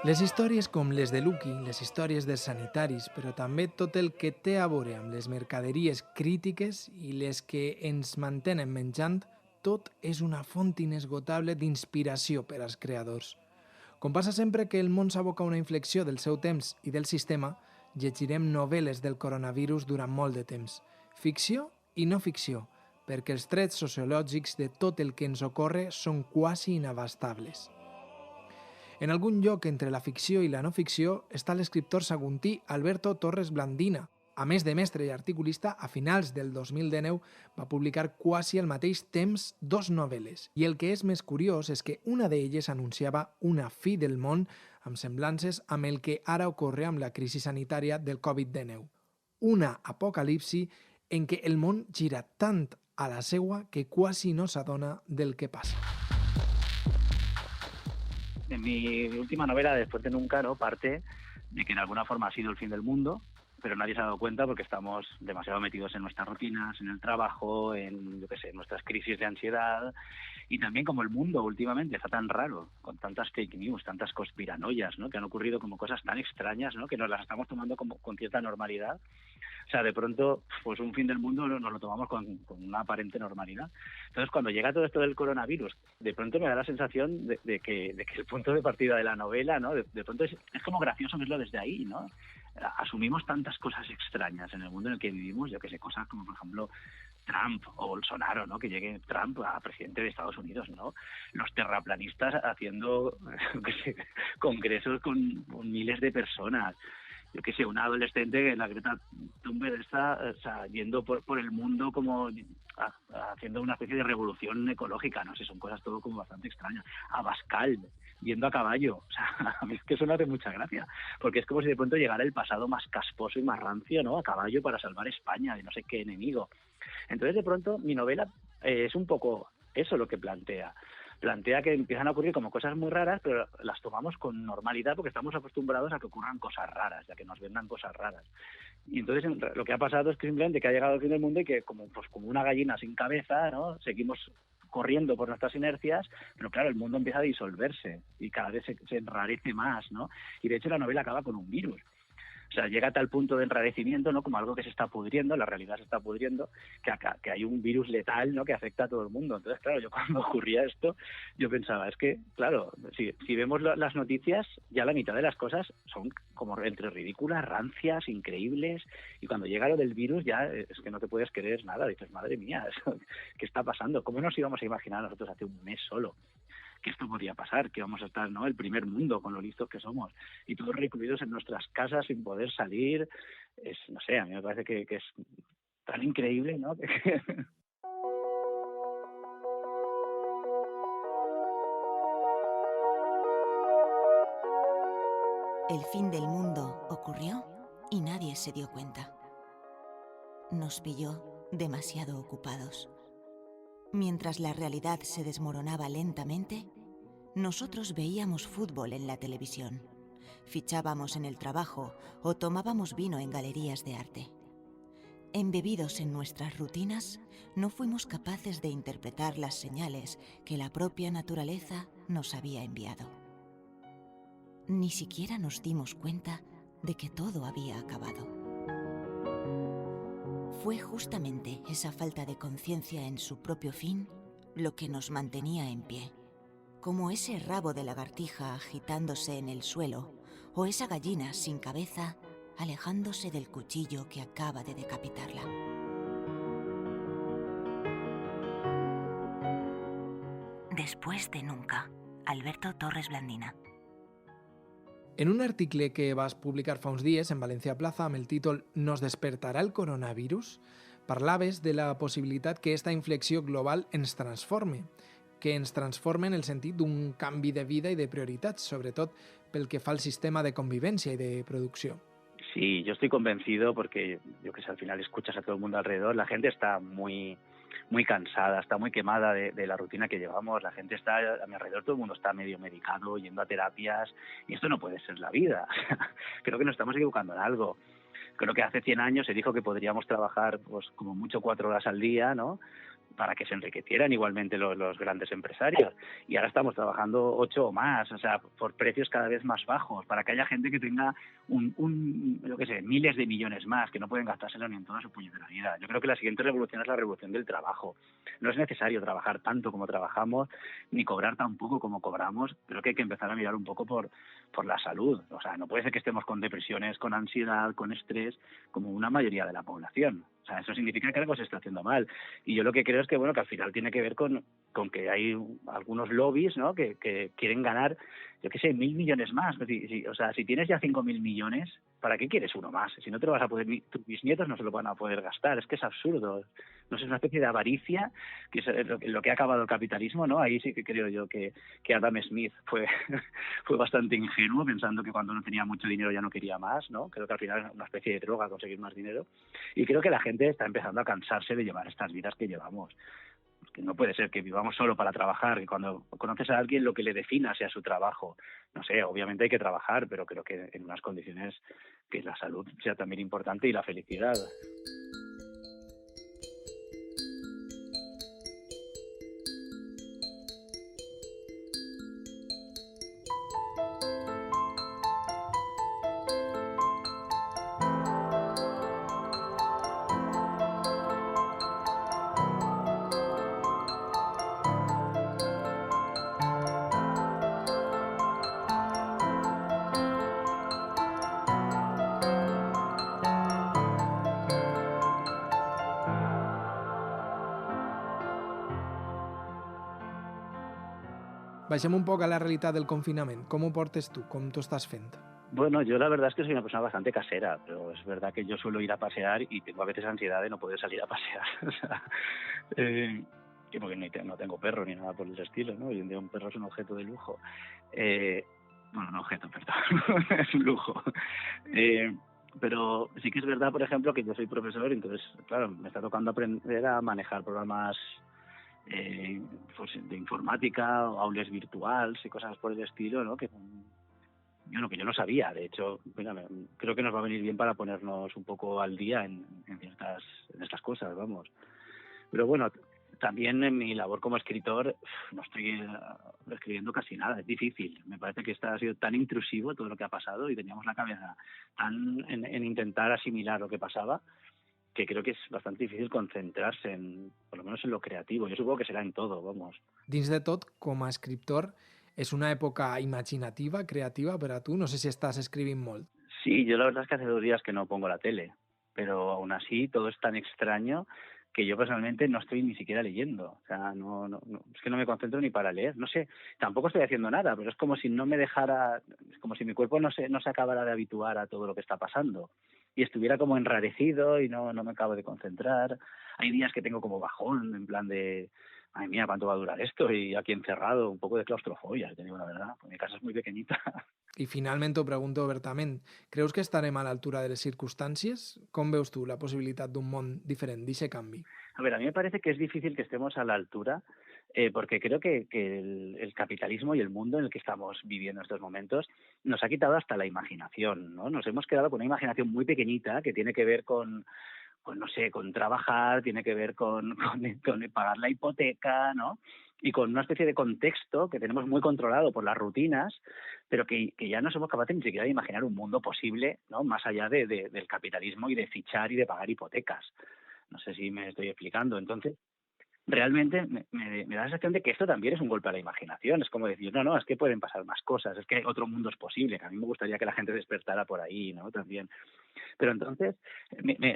Les històries com les de Lucky, les històries dels sanitaris, però també tot el que té a veure amb les mercaderies crítiques i les que ens mantenen menjant, tot és una font inesgotable d'inspiració per als creadors. Com passa sempre que el món s'aboca a una inflexió del seu temps i del sistema, llegirem novel·les del coronavirus durant molt de temps. Ficció i no ficció, perquè els trets sociològics de tot el que ens ocorre són quasi inabastables. En algun lloc entre la ficció i la no ficció està l'escriptor saguntí Alberto Torres Blandina. A més de mestre i articulista, a finals del 2019 va publicar quasi al mateix temps dos novel·les. I el que és més curiós és que una d'elles anunciava una fi del món amb semblances amb el que ara ocorre amb la crisi sanitària del Covid-19. Una apocalipsi en què el món gira tant a la seua que quasi no s'adona del que passa. En mi última novela, Después de Nunca, ¿no?, parte de que en alguna forma ha sido el fin del mundo, pero nadie se ha dado cuenta porque estamos demasiado metidos en nuestras rutinas, en el trabajo, en, yo qué sé, nuestras crisis de ansiedad. Y también como el mundo últimamente está tan raro, con tantas fake news, tantas conspiranoias, ¿no?, que han ocurrido como cosas tan extrañas, ¿no?, que nos las estamos tomando como con cierta normalidad. O sea, de pronto, pues un fin del mundo nos lo tomamos con una aparente normalidad. Entonces, cuando llega todo esto del coronavirus, de pronto me da la sensación de que el punto de partida de la novela, ¿no?, de pronto es como gracioso verlo desde ahí, ¿no? Asumimos tantas cosas extrañas en el mundo en el que vivimos, yo que sé, cosas como, por ejemplo, Trump o Bolsonaro, ¿no?, que llegue Trump a presidente de Estados Unidos, ¿no? Los terraplanistas haciendo qué sé, congresos con miles de personas. Yo qué sé, una adolescente, la Greta Thunberg, está, o sea, yendo por el mundo como haciendo una especie de revolución ecológica, no sé, son cosas todo como bastante extrañas. Abascal, yendo a caballo, o sea, a mí es que eso me hace mucha gracia, porque es como si de pronto llegara el pasado más casposo y más rancio, ¿no?, a caballo para salvar España de no sé qué enemigo. Entonces, de pronto, mi novela es un poco eso lo que plantea que empiezan a ocurrir como cosas muy raras, pero las tomamos con normalidad porque estamos acostumbrados a que ocurran cosas raras, a que nos vendan cosas raras. Y entonces lo que ha pasado es que simplemente que ha llegado el fin del mundo y que como una gallina sin cabeza, ¿no?, seguimos corriendo por nuestras inercias, pero claro, el mundo empieza a disolverse y cada vez se enrarece más, ¿no? Y de hecho la novela acaba con un virus. O sea, llega a tal punto de enrarecimiento, ¿no?, como algo que se está pudriendo, la realidad se está pudriendo, que hay un virus letal, ¿no?, que afecta a todo el mundo. Entonces, claro, yo cuando ocurría esto, yo pensaba, es que, claro, si vemos las noticias, ya la mitad de las cosas son como entre ridículas, rancias, increíbles, y cuando llega lo del virus ya es que no te puedes creer nada. Dices, madre mía, ¿qué está pasando? ¿Cómo nos íbamos a imaginar nosotros hace un mes solo que esto podía pasar, que vamos a estar, ¿no?, el primer mundo con lo listos que somos y todos recluidos en nuestras casas sin poder salir? Es, no sé, a mí me parece que es tan increíble, ¿no? El fin del mundo ocurrió y nadie se dio cuenta. Nos pilló demasiado ocupados. Mientras la realidad se desmoronaba lentamente, nosotros veíamos fútbol en la televisión, fichábamos en el trabajo o tomábamos vino en galerías de arte. Embebidos en nuestras rutinas, no fuimos capaces de interpretar las señales que la propia naturaleza nos había enviado. Ni siquiera nos dimos cuenta de que todo había acabado. Fue justamente esa falta de conciencia en su propio fin lo que nos mantenía en pie, como ese rabo de lagartija agitándose en el suelo o esa gallina sin cabeza alejándose del cuchillo que acaba de decapitarla. Después de Nunca, Alberto Torres Blandina. En un article que vas publicar fa uns dies en Valencia Plaza amb el títol «Nos despertarà el coronavirus?», parlaves de la possibilitat que esta inflexió global ens transforme, que ens transforme en el sentit d'un canvi de vida i de prioritats, sobretot pel que fa al sistema de convivència i de producció. Sí, yo estoy convencido porque, yo que sé, al final escuchas a todo el mundo alrededor, la gente está muy cansada, está muy quemada de la rutina que llevamos, la gente está, a mi alrededor todo el mundo está medio medicado, yendo a terapias, y esto no puede ser la vida. Creo que nos estamos equivocando en algo. Creo que hace 100 años se dijo que podríamos trabajar pues como mucho 4 horas al día, ¿no?, para que se enriquecieran igualmente los grandes empresarios. Y ahora estamos trabajando 8 o más, o sea, por precios cada vez más bajos, para que haya gente que tenga yo qué sé, miles de millones más, que no pueden gastárselo ni en toda su puñetera vida. Yo creo que la siguiente revolución es la revolución del trabajo. No es necesario trabajar tanto como trabajamos, ni cobrar tan poco como cobramos. Creo que hay que empezar a mirar un poco por la salud. O sea, no puede ser que estemos con depresiones, con ansiedad, con estrés, como una mayoría de la población. O sea, eso significa que algo se está haciendo mal. Y yo lo que creo es que, bueno, que al final tiene que ver con que hay algunos lobbies, ¿no?, que quieren ganar, yo qué sé, 1.000 millones más. O sea, si tienes ya 5.000 millones, ¿para qué quieres uno más? Si no te lo vas a poder, tus bisnietos no se lo van a poder gastar. Es que es absurdo. No sé, es una especie de avaricia, que es lo que ha acabado el capitalismo, ¿no? Ahí sí que creo yo que Adam Smith fue bastante ingenuo, pensando que cuando no tenía mucho dinero ya no quería más, ¿no? Creo que al final es una especie de droga conseguir más dinero. Y creo que la gente está empezando a cansarse de llevar estas vidas que llevamos. Que no puede ser que vivamos solo para trabajar, que cuando conoces a alguien lo que le defina sea su trabajo. No sé, obviamente hay que trabajar, pero creo que en unas condiciones que la salud sea también importante y la felicidad. Baixem un poc a la realitat del confinament. Com ho portes tu? Com t'ho estàs fent? Bueno, yo la verdad es que soy una persona bastante casera, pero es verdad que yo suelo ir a pasear y tengo a veces ansiedad de no poder salir a pasear. O sea, y porque no tengo perro ni nada por el estilo, ¿no? Hoy en día un perro es un objeto de lujo. Bueno, no objeto, perdón, es un lujo. Pero sí que es verdad, por ejemplo, que yo soy profesor, entonces, claro, me está tocando aprender a manejar programas pues de informática, aules virtuals y cosas por el estilo, ¿no? Que yo no sabía. De hecho, mira, creo que nos va a venir bien para ponernos un poco al día en estas cosas, vamos. Pero bueno, también en mi labor como escritor no estoy escribiendo casi nada, es difícil. Me parece que ha sido tan intrusivo todo lo que ha pasado y teníamos la cabeza tan en intentar asimilar lo que pasaba, que creo que es bastante difícil concentrarse por lo menos en lo creativo. Yo supongo que será en todo, vamos. Dins de tot, com a escriptor, és una època imaginativa, creativa per a tu? No sé si estàs escrivint molt. Sí, yo la verdad es que hace 2 días que no pongo la tele, pero aún así todo es tan extraño que yo personalmente no estoy ni siquiera leyendo. O sea, no, es que no me concentro ni para leer. No sé, tampoco estoy haciendo nada, pero es como si no me dejara, es como si mi cuerpo no se acabara de habituar a todo lo que está pasando y estuviera como enrarecido y no me acabo de concentrar. Hay días que tengo como bajón, en plan de, ay mía, ¿cuánto va a durar esto? Y aquí encerrado, un poco de claustrofobia, te digo la verdad, porque mi casa es muy pequeñita. I finalment t'ho pregunto obertament. Creus que estarem a l'altura de les circumstàncies? Com veus tu la possibilitat d'un món diferent, d'aquest canvi? A ver, a mí me parece que es difícil que estemos a la altura, porque creo que el capitalismo y el mundo en el que estamos viviendo en estos momentos nos ha quitado hasta la imaginación, ¿no? Nos hemos quedado con una imaginación muy pequeñita que tiene que ver con no sé, con trabajar, tiene que ver con pagar la hipoteca, ¿no? Y con una especie de contexto que tenemos muy controlado por las rutinas, pero que ya no somos capaces ni siquiera de imaginar un mundo posible, ¿no? Más allá del capitalismo y de fichar y de pagar hipotecas. No sé si me estoy explicando. Entonces, realmente me da la sensación de que esto también es un golpe a la imaginación. Es como decir, no, es que pueden pasar más cosas, es que otro mundo es posible, que a mí me gustaría que la gente despertara por ahí, ¿no? También. Pero entonces,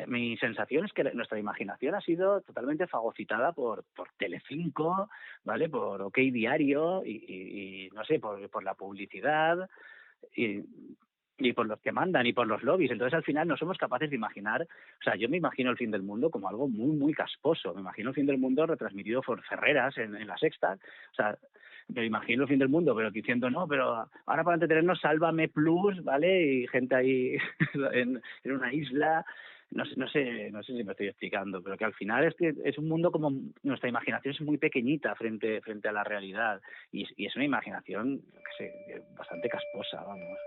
mi sensación es que nuestra imaginación ha sido totalmente fagocitada por Telecinco, ¿vale? Por OK Diario y no sé, por la publicidad y por los que mandan y por los lobbies. Entonces, al final, no somos capaces de imaginar. O sea, yo me imagino el fin del mundo como algo muy, muy casposo. Me imagino el fin del mundo retransmitido por Ferreras en La Sexta. O sea, me imagino el fin del mundo, pero diciendo, no, pero ahora para entretenernos, Sálvame Plus, ¿vale? Y gente ahí en una isla. No sé si me estoy explicando, pero que al final es un mundo como nuestra imaginación es muy pequeñita frente a la realidad y es una imaginación, qué sé, bastante casposa, vamos.